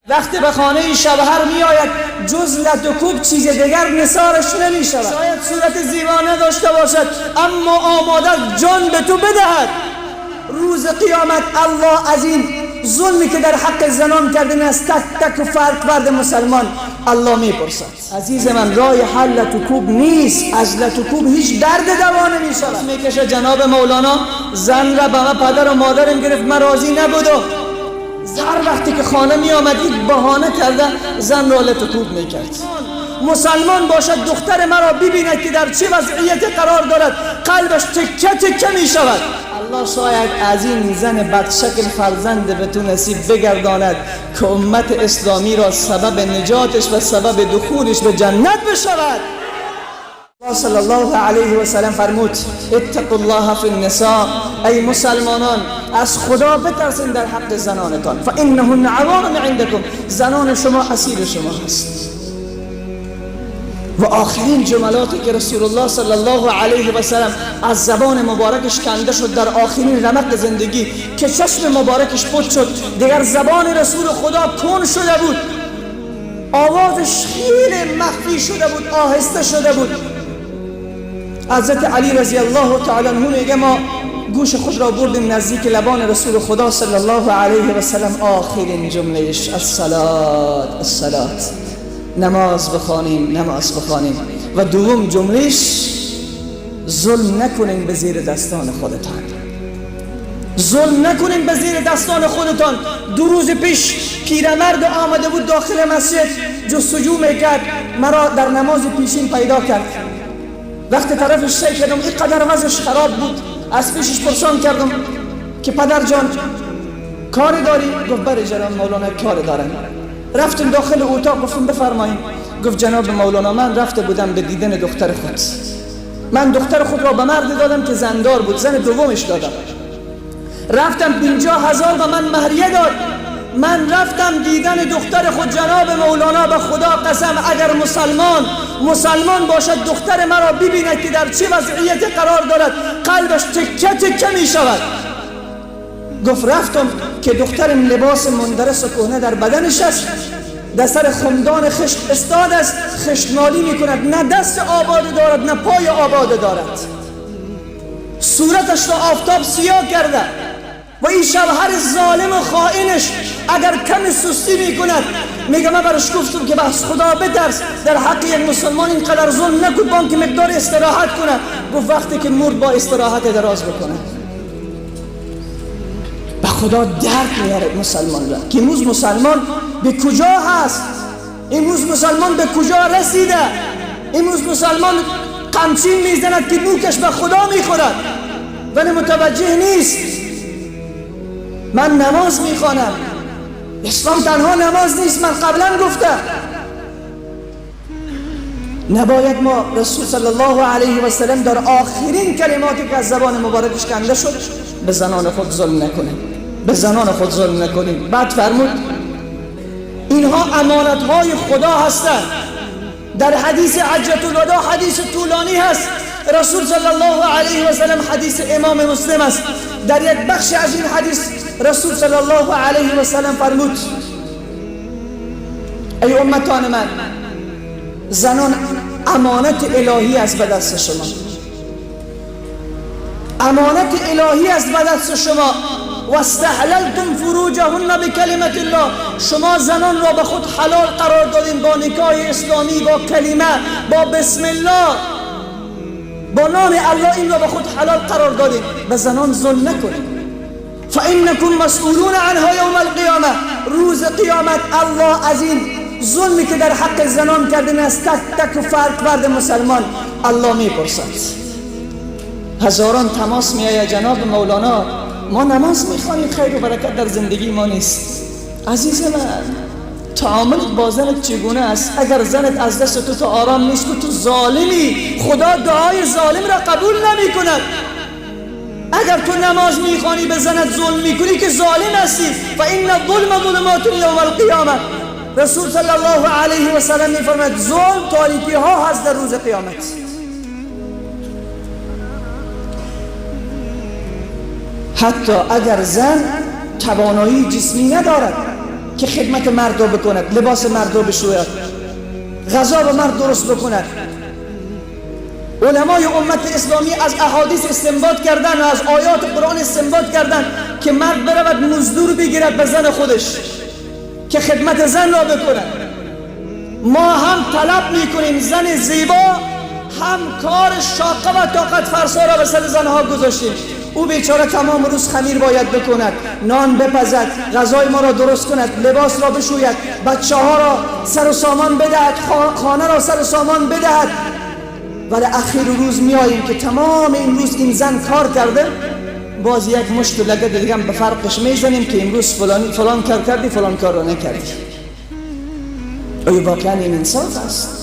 وقتی به خانه شوهر می آید جز لت و کوب چیز دیگر نثارش نمی شود. شاید صورت زیبا نداشته باشد اما آماده جان به تو بدهد. روز قیامت الله از این ظلمی که در حق زنان کردن است تک تک و فرق فرد مسلمان الله میپرسد. عزیز من راه حل لت و کوب نیست. از لت و کوب هیچ درد دوا نمی شود. میکشه جناب مولانا زن را به پدر و مادرم گرفت من راضی نبودم. هر وقتی که خانه می آمد یک بهانه کرده زن را لت و کوب می کرد. مسلمان باشد دختر مرا ببیند که در چه وضعیت قرار دارد قلبش تکه تکه می شود. الله شاید از این زن بدشکل فرزند به تو نصیب بگرداند که امت اسلامی را سبب نجاتش و سبب دخولش به جنت بشود. الله صلی الله علیه و سلم فرمود اتقوا الله فی النساء، ای مسلمانان از خدا بترسین در حق زنانتان، فانهن عوان عندکم، زنان شما اسیر شما هست. و آخرین جملاتی که رسول الله صلی الله علیه و سلم از زبان مبارکش کنده شد در آخرین رمق زندگی که چشم مبارکش پوچ شد، دیگر زبان رسول خدا کن شده بود، آوازش خیلی مخفی شده بود، آهسته شده بود. حضرت علی رضی الله تعالی عنه میگه ما گوش خود را بردیم نزدیک لبان رسول خدا صلی الله علیه و سلم، آخرین جملهش الصلاة، نماز بخوانیم. و دوم جملهش ظلم نکنین به زیر دستان خودتان. ظلم نکنین به زیر دستان خودتان. 2 روز پیش پیرمرد آمده بود داخل مسجد جستجو میکرد، مرا در نماز پیشین پیدا کرد. وقتی طرفش سعی کردم اینقدر وضعش خراب بود، از پیشش پرسان کردم که پدر جان کاری داری؟ گفت بله جناب مولانا کار دارم. رفتم داخل اتاق، گفتم بفرمایید. گفت جناب مولانا من رفته بودم به دیدن دختر خود. من دختر خود را به مرد دادم که زندار بود، زن دومش دادم. رفتم 50,000 به من مهریه داد. من رفتم دیدن دختر خود. جناب مولانا به خدا قسم اگر مسلمان باشد دختر مرا ببیند که در چه وضعیت قرار دارد قلبش تکه تکه می شود. گفت رفتم که دخترم لباس مندرس و کهنه در بدنش است، در سر خمدان خشت استاد است، خشتنالی می کند، نه دست آباد دارد نه پای آباد دارد، صورتش را آفتاب سیاه کرده. و این شوهر ظالم و خائنش اگر کم سستی می کند، میگه من برش گفتم که بس خدا بترس، در حق یک مسلمان اینقدر ظلم نکن، بان که مقدار استراحت کنه. گفت وقتی که مرد با استراحت دراز بکنه. به خدا درد میاره مسلمان را که امروز مسلمان به کجا هست، امروز مسلمان به کجا رسیده. امروز مسلمان قمچین میزند که نوکش به خدا میخورد ولی متوجه نیست. من نماز میخوانم، اسلام تنها نماز نیست، من قبلا گفتم نباید ما رسول صلی الله علیه و سلم در آخرین کلماتی که از زبان مبارکش کنده شد به زنان خود ظلم نکنیم. بعد فرمود اینها امانتهای خدا هستند. در حدیث حجة الوداع، حدیث طولانی هست، رسول صلی الله علیه و سلم، حدیث امام مسلم است. در یک بخش از این حدیث رسول صلی الله علیه و سلم فرمود ای امتان من، زنان امانت الهی است به دست شما، امانت الهی است به دست شما. و استحللتم فروجهن بکلمت الله، شما زنان را به خود حلال قرار دادین با نکاح اسلامی، با کلمه، با بسم الله، با نام الله این را به خود حلال قرار دادین. به زنان ظلم نکنید. فانکم مسئولون عنها یوم القیامه، روز قیامت الله از این ظلمی که در حق زنان کردن است تک تک و فرد مسلمان الله میپرسد. هزاران تماس میآید جناب مولانا ما نماز میخوانیم، خیر و برکت در زندگی ما نیست. عزیز من تعاملت با زنت چگونه است؟ اگر زنت از دست تو آرام نیست که تو ظالمی، خدا دعای ظالم را قبول نمی کند. اگر تو نماز میخوانی به زنت ظلم میکنی که ظالم هستی. فإن الظلم ظلمات یوم القیامه، رسول صلی الله علیه و سلم میفرماید ظلم تاریکی ها هست در روز قیامت. حتی اگر زن توانایی جسمی ندارد، که خدمت مرد را بکند، لباس مرد را بشوید، غذا به مرد درست بکند. علمای امت اسلامی از احادیث استنباط کردن و از آیات قرآن استنباط کردن که مرد برود مزدور بگیرد به زن خودش که خدمت زن را بکند. ما هم طلب میکنیم زن زیبا، هم کار شاقه و طاقت فرسا را به سر زنها گذاشتیم. او بیچاره تمام روز خمیر باید بکند، نان بپزد، غذای ما را درست کند، لباس را بشوید، بچه ها را سر و سامان بدهد، خانه را سر و سامان بدهد. ولی اخیر روز میاییم که تمام این روز این زن کار کرده، باز یک مشت لگد دیگه به فرقش میزنیم که امروز فلان کار کردی، فلان کار را نکردی. آیا واقعا این انصاف است؟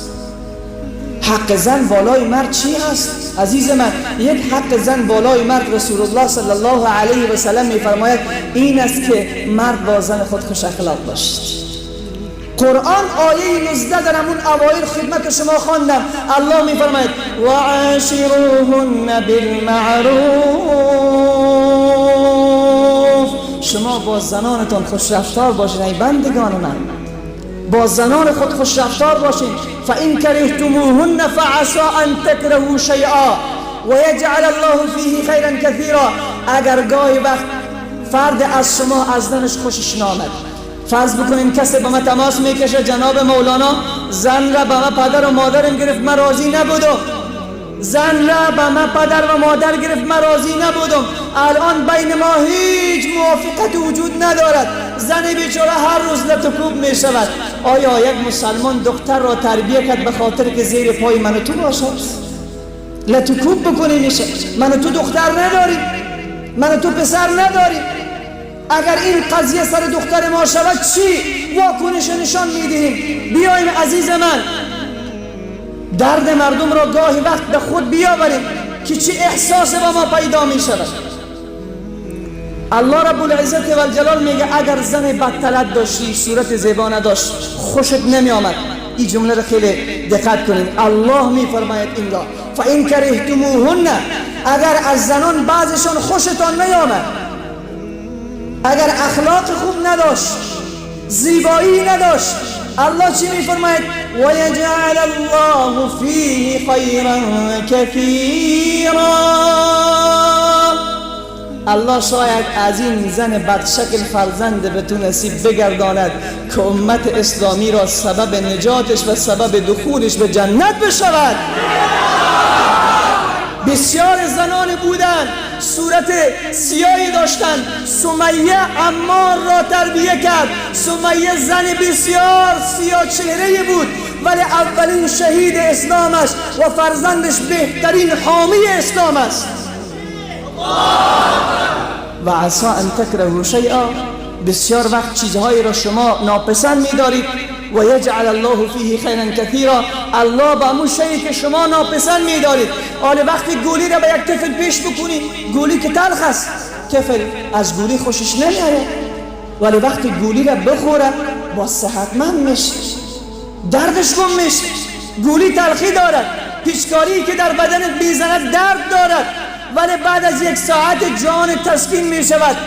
حق زن بالای مرد چی هست؟ عزیز من، یک حق زن بالای مرد رسول الله صلی الله علیه و سلم میفرماید این است که مرد با زن خود خوش اخلاق باشد. قرآن آیه 19 در همون اوایل خدمت شما خواندم. الله میفرماید و عاشروهن بالمعروف، شما با زنانتان خوش رفتار باشید. ای بندگان من، با زنان خود خوش رفتار باشید. فإن كرهتموهن فعسى أن تكرهوا شيئا ويجعل الله فيه خيرا كثيرا. اگر گاهی وقت فرد از شما از زنش خوشش نامد، فرض بکنیم کسی به ما تماس میکشه، جناب مولانا زن را به ما پدر و مادرم گرفت من راضی نبودم، زن را به ما پدر و مادر گرفت من راضی نبودم، الان بین ما هیچ موافقت وجود ندارد، زن بیچاره هر روز لطکوب می شود. آیا یک مسلمان دختر را تربیه کرد به خاطر که زیر پای من و تو باشد؟ لطکوب بکنی میشه. من و تو دختر نداریم، من و تو پسر نداریم. اگر این قضیه سر دختر ما شود چی؟ واکنش نشان میدهیم. بیاییم عزیز من درد مردم را گاهی وقت به خود بیاوریم که چی احساس با ما پیدا می شود. الله رب العزت و الجلال میگه اگر زن بدطلت داشتی، صورت زیبا نداشت، خوشت نمی آمد، این جمله را خیلی دقت کنین. الله می فرماید این را فإن كرهتموهن، اگر از زنان بعضشان خوشتان نیامد، اگر اخلاق خوب نداشت، زیبایی نداشت، الله چی می فرماید؟ وَيَجْعَلَ اللَّهُ فِيهِ خَيْرًا كَثِيرًا. الله شاید از این زن بدشکل فرزند به تو نصیب بگرداند که امت اسلامی را سبب نجاتش و سبب دخولش به جنت بشود. بسیار زنان بودند صورت سیاهی داشتند. سمیه عمار را تربیه کرد. سمیه زن بسیار سیاه چهره بود، ولی اولین شهید اسلامش و فرزندش بهترین حامی اسلام است. و عسى ان تکرهوا شیئا، بسیار وقت چیزهایی را شما ناپسند می‌دارید و یجعل الله فیه خیرا کثیرا، الله با همون شیئی که شما ناپسند می‌دارید. حالا وقتی گولی را به یک طفل پیش بکنی، گولی که تلخ است، طفل از گولی خوشش نمیاد، ولی وقتی گولی را بخوره با صحتمند میشه، دردش کم میشه. گولی تلخی دارد، پیچکاری که در بدنت میزند درد دارد، ولی بعد از یک ساعت جان تسکین می شود،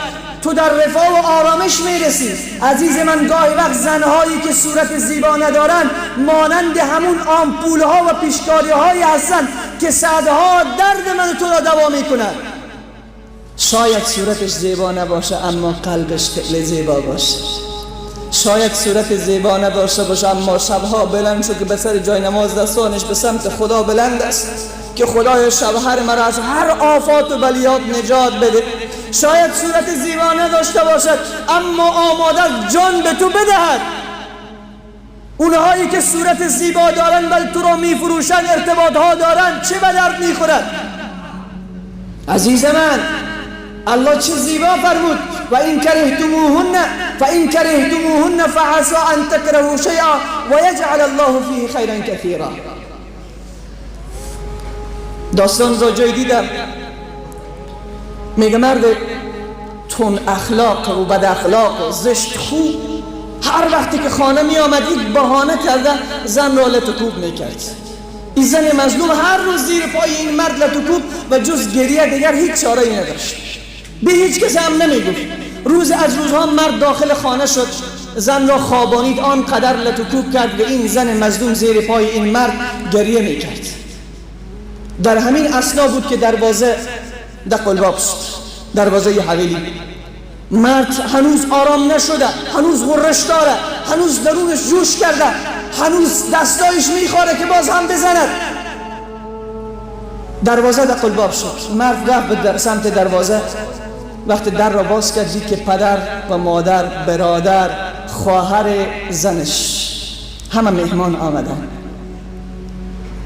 تو در رفاه و آرامش می رسی. عزیز من، گاهی وقت زنهایی که صورت زیبا ندارن مانند همون آمپول ها و پیشکاری هایی هستن که صدها درد من تو را دوا می کنن. شاید صورتش زیبا نباشه اما قلبش خیلی زیبا باشه. شاید صورت زیبا نداشته باشه اما شبها بلند شو که به سر جای نماز دستانش به سمت خدا بلند است که خدای شب هر مرا از هر آفات و بلیات نجات بده. شاید صورت زیبا نداشته باشد اما آماده جان به تو بدهد. اونهایی که صورت زیبا دارن بل تو را میفروشن، ارتباط ها دارن، چه به درد میخورد؟ عزیز من، الله چه زیبا فرمود و این کرهتموهن فعسى ان تکرهوا شیئا و یجعل الله فیه خیرا کثیرا. داستان را جای دیدم، میگه مرد تون اخلاق و بد اخلاق و زشت خوب هر وقتی که خانه می آمد یک بهانه کرده زن را لطکوب میکرد. این زن مظلوم هر روز زیر پای این مرد لطکوب و جز گریه دیگر هیچ چاره ای نداشت. به هیچ کس هم نمیگفت. روز از روزها مرد داخل خانه شد، زن را خوابانید، آنقدر لطوکوب کرد و این زن مظلوم زیر پای این مرد گریه میکرد. در همین اثنا بود که دروازه قلباب شد، دروازه حویلی. مرد هنوز آرام نشده، هنوز غرش داره، هنوز درونش جوش کرده، هنوز دستایش میخواره که باز هم بزند. دروازه قلباب شد. مرد رفت به سمت دروازه. وقتی در را باز کرد دید که پدر و مادر، برادر، خواهر زنش همه مهمان آمدن.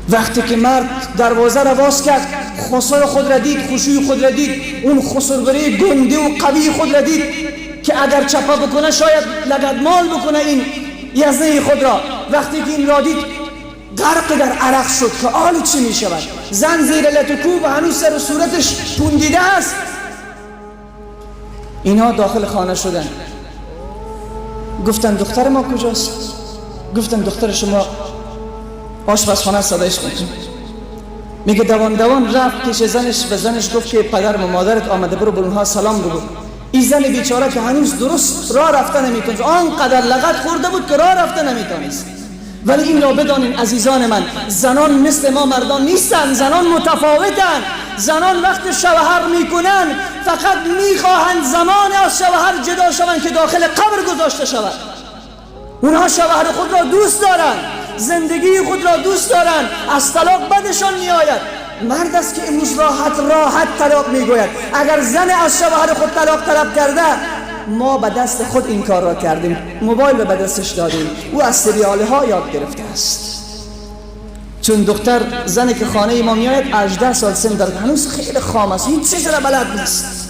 وقتی که مرد دروازه را باز کرد، خسر خود را دید، خوشوی خود را دید، اون خسرگری گنده و قوی خود را دید که اگر چپا بکنه شاید لگدمال بکنه این یزنه خود را. وقتی که این را دید غرق در عرق شد که حال چی می شود. زن زیر لطوکوب و هنوز سر و صورتش پوندیده است. اینها داخل خانه شدن. گفتن دختر ما کجاست؟ گفتن دختر شما آشپزخانه صدایش میکنه. میگه دوان رفت پیش زنش، به زنش گفت که پدر و مادرت آمده، برو اونها سلام بگو. این زن بیچاره که هنوز درست راه رفته نمیتونست، آنقدر لغت خورده بود که راه رفته نمیتونست. ولی این را بدانین عزیزان من، زنان مثل ما مردان نیستن، زنان متفاوتن. زنان وقت شوهر میکنن فقط میخواهند زمان از شوهر جدا شوند که داخل قبر گذاشته شود. اونها شوهر خود را دوست دارن، زندگی خود را دوست دارن، از طلاق بدشان میآید. مرد است که امروز راحت طلاق میگوید. اگر زن از شوهر خود طلاق طلب کرده، ما به دست خود این کار را کردیم، موبایل به دستش دادیم، او از سریال ها یاد گرفته است. چون دختر زنی که خانه ما میآید 18 سال سن دارد، هنوز خیلی خام است، هیچ چیز را بلد نیست.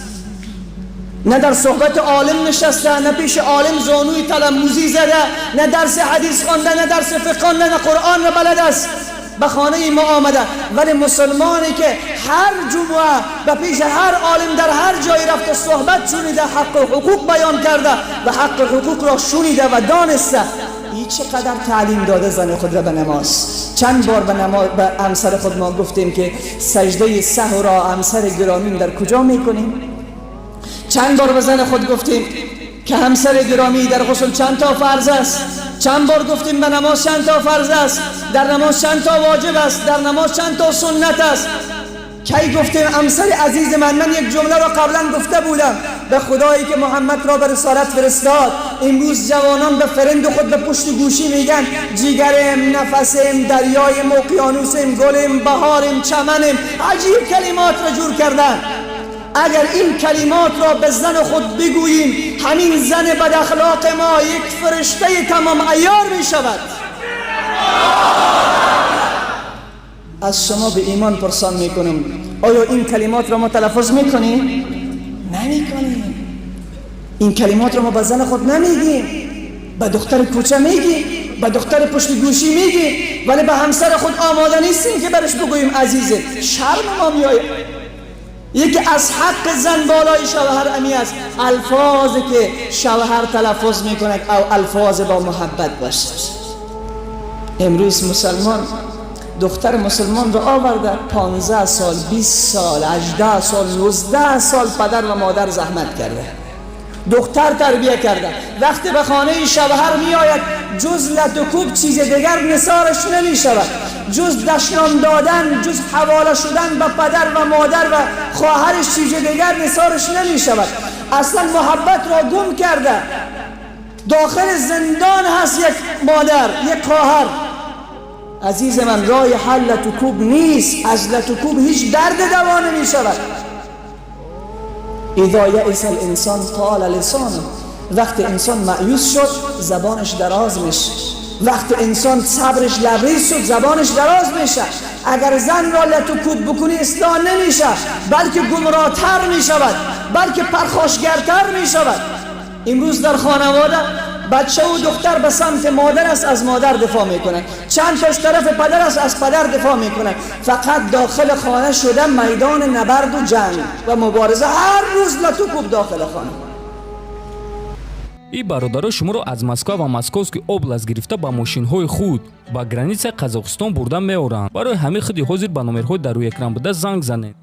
نه در صحبت عالم نشسته، نه پیش عالم زانوی تلموزی زده، نه درس حدیث خوانده، نه درس فقه خوانده، نه قرآن را بلد است. به خانه ما آمده. ولی مسلمانی که هر جمعه به پیش هر عالم در هر جایی رفته صحبت شنیده، حق و حقوق بیان کرده و حق و حقوق را شنیده و دانسته، این چقدر تعلیم داده زن خود را به نماز. چند بار به همسر خود ما گفتیم که سجده سهو را همسر گرامی در کجا میکنیم؟ چند بار به زن خود گفتیم که همسر گرامی در غسل چند تا فرض است؟ چند بار گفتیم به نماز چند تا فرض است؟ در نماز چند تا واجب است؟ در نماز چند تا سنت است؟ کی گفتیم همسر عزیز من یک جمله را قبلا گفته بودم، به خدایی که محمد را به رسالت فرستاد. امروز جوانان به فرند خود به پشت گوشی میگن جیگرم، نفسم، دریایم، اقیانوسم، گلم، بهارم، چمنم. عجیب کلمات را جور کردن. اگر این کلمات را به زن خود بگوییم، همین زن بد اخلاق ما یک فرشته تمام عیار می شود. از شما به ایمان پرسان می کنم، آیا این کلمات را ما تلفظ می کنیم؟ نمی کنیم. این کلمات را ما به زن خود نمیگیم، به دختر کوچه میگیم، به دختر پشت گوشی میگیم، ولی به همسر خود آماده نیستیم که برش بگوییم عزیزه. شرم ما میآید. یکی از حق زن بالای شوهر امی است الفاظی که شوهر تلفظ میکنه او الفاظ با محبت باشد. امروز مسلمان دختر مسلمان را آورده 15 سال، 20 سال، 18 سال، 19 سال پدر و مادر زحمت کرده، دختر تربیه کرده. وقتی به خانه شوهر می آید جز لطوکوب چیز دیگر نثارش نمی شود، جز دشنام دادن، جز حواله شدن به پدر و مادر و خواهرش چیز دیگر نثارش نمی شود. اصلا محبت را گم کرده. داخل زندان هست یک مادر، یک خواهر. عزیز من، راه حل لطوکوب نیست. از لطوکوب هیچ درد دوا نمی شود. اذا یئس الانسان طال لسانه. وقتی انسان مایوس شد زبانش دراز میشه. وقتی انسان صبرش لبریز شد زبانش دراز میشه. اگر زن را لطوکوب بکنی اصلاح نمیشه، بلکه گمراه‌تر میشود، بلکه پرخاشگرتر میشود. امروز در خانواده بچه و دختر به سمت مادر است، از مادر دفاع میکنن. چند تاش طرف پدر است، از پدر دفاع میکنن. فقط داخل خانه شده میدان نبرد و جنگ و مبارزه. هر روز لطوکوب داخل خانه. این برادرها شماро از مسکو و مسکوسکی област گرفته با ماشین‌های خود با گرانیت قزاقستان برده می‌آورند. برای همه خودی حاضر با نمرهای در روی اکران بوده زنگ زنید.